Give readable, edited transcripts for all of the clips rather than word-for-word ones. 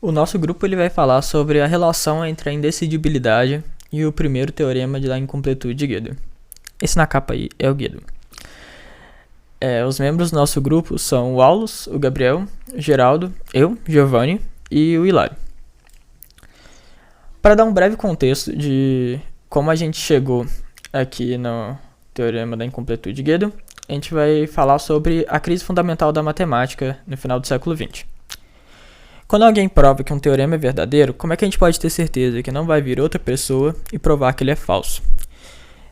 O nosso grupo ele vai falar sobre a relação entre a indecidibilidade e o primeiro teorema da incompletude de Gödel. Esse na capa aí é o Gödel. Os membros do nosso grupo são o Aulus, o Gabriel, o Geraldo, eu, Giovanni e o Hilário. Para dar um breve contexto de como a gente chegou aqui no teorema da incompletude de Gödel, a gente vai falar sobre a crise fundamental da matemática no final do século XX. Quando alguém prova que um teorema é verdadeiro, como é que a gente pode ter certeza que não vai vir outra pessoa e provar que ele é falso?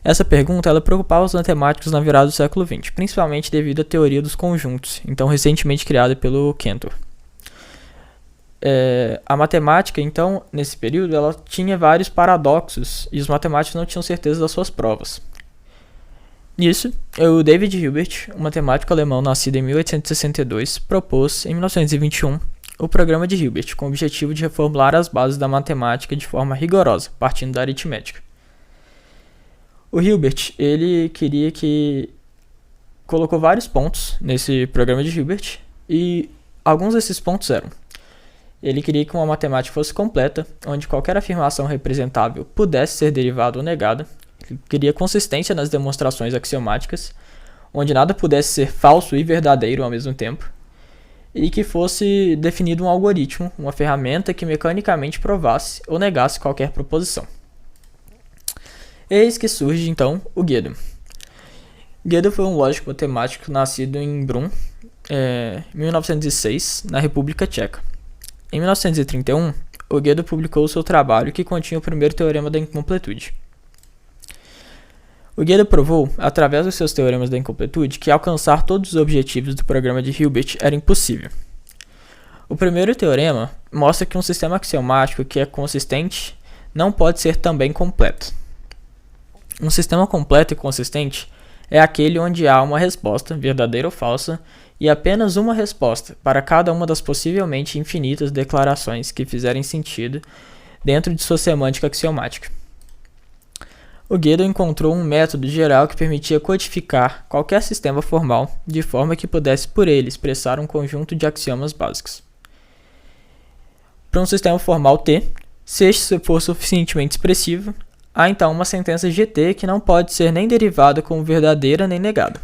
Essa pergunta ela preocupava os matemáticos na virada do século XX, principalmente devido à teoria dos conjuntos, então recentemente criada pelo Cantor. A matemática, então, nesse período, ela tinha vários paradoxos e os matemáticos não tinham certeza das suas provas. Nisso, o David Hilbert, um matemático alemão nascido em 1862, propôs, em 1921, o programa de Hilbert, com o objetivo de reformular as bases da matemática de forma rigorosa, partindo da aritmética. O Hilbert, ele colocou vários pontos nesse programa de Hilbert, e alguns desses pontos eram: ele queria que uma matemática fosse completa, onde qualquer afirmação representável pudesse ser derivada ou negada. Ele queria consistência nas demonstrações axiomáticas, onde nada pudesse ser falso e verdadeiro ao mesmo tempo, e que fosse definido um algoritmo, uma ferramenta que mecanicamente provasse ou negasse qualquer proposição. Eis que surge, então, o Gödel. Gödel foi um lógico matemático nascido em Brno, em 1906, na República Tcheca. Em 1931, o Gödel publicou seu trabalho que continha o primeiro teorema da incompletude. O Gödel provou, através dos seus teoremas da incompletude, que alcançar todos os objetivos do programa de Hilbert era impossível. O primeiro teorema mostra que um sistema axiomático que é consistente não pode ser também completo. Um sistema completo e consistente é aquele onde há uma resposta, verdadeira ou falsa, e apenas uma resposta para cada uma das possivelmente infinitas declarações que fizerem sentido dentro de sua semântica axiomática. O Gödel encontrou um método geral que permitia codificar qualquer sistema formal de forma que pudesse por ele expressar um conjunto de axiomas básicos. Para um sistema formal T, se este for suficientemente expressivo, há então uma sentença GT que não pode ser nem derivada como verdadeira nem negada.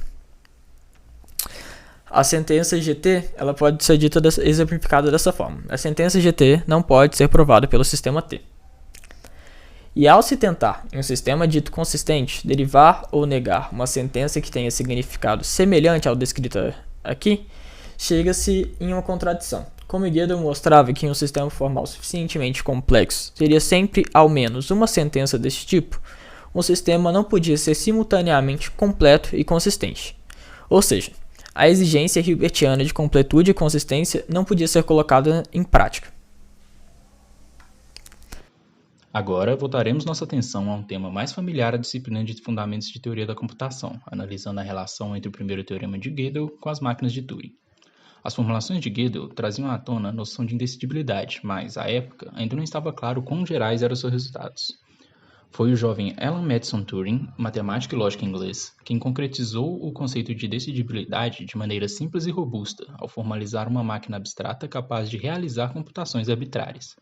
A sentença GT ela pode ser exemplificada dessa forma: a sentença GT não pode ser provada pelo sistema T. E ao se tentar, em um sistema dito consistente, derivar ou negar uma sentença que tenha significado semelhante ao descrito aqui, chega-se em uma contradição. Como Gödel mostrava que em um sistema formal suficientemente complexo teria sempre ao menos uma sentença deste tipo, um sistema não podia ser simultaneamente completo e consistente. Ou seja, a exigência hilbertiana de completude e consistência não podia ser colocada em prática. Agora, voltaremos nossa atenção a um tema mais familiar à disciplina de Fundamentos de Teoria da Computação, analisando a relação entre o primeiro teorema de Gödel com as máquinas de Turing. As formulações de Gödel traziam à tona a noção de indecidibilidade, mas, à época, ainda não estava claro quão gerais eram seus resultados. Foi o jovem Alan Madison Turing, matemático e lógico inglês, quem concretizou o conceito de decidibilidade de maneira simples e robusta, ao formalizar uma máquina abstrata capaz de realizar computações arbitrárias.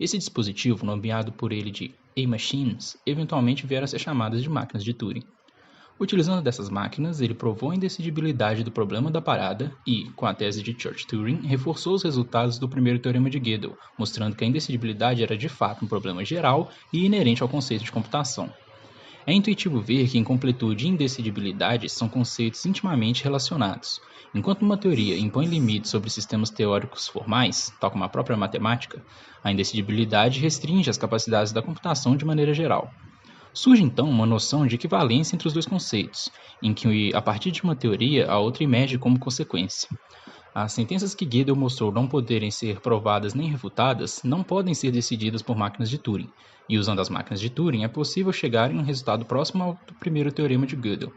Esse dispositivo, nomeado por ele de A-machines, eventualmente vieram a ser chamadas de máquinas de Turing. Utilizando dessas máquinas, ele provou a indecidibilidade do problema da parada e, com a tese de Church-Turing, reforçou os resultados do primeiro teorema de Gödel, mostrando que a indecidibilidade era de fato um problema geral e inerente ao conceito de computação. É intuitivo ver que incompletude e indecidibilidade são conceitos intimamente relacionados. Enquanto uma teoria impõe limites sobre sistemas teóricos formais, tal como a própria matemática, a indecidibilidade restringe as capacidades da computação de maneira geral. Surge então uma noção de equivalência entre os dois conceitos, em que, a partir de uma teoria, a outra emerge como consequência. As sentenças que Gödel mostrou não poderem ser provadas nem refutadas não podem ser decididas por máquinas de Turing, e usando as máquinas de Turing é possível chegar em um resultado próximo ao do primeiro teorema de Gödel.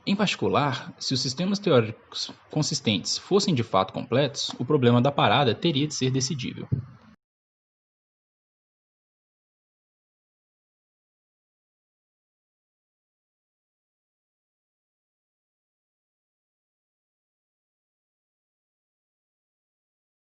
Em particular, se os sistemas teóricos consistentes fossem de fato completos, o problema da parada teria de ser decidível.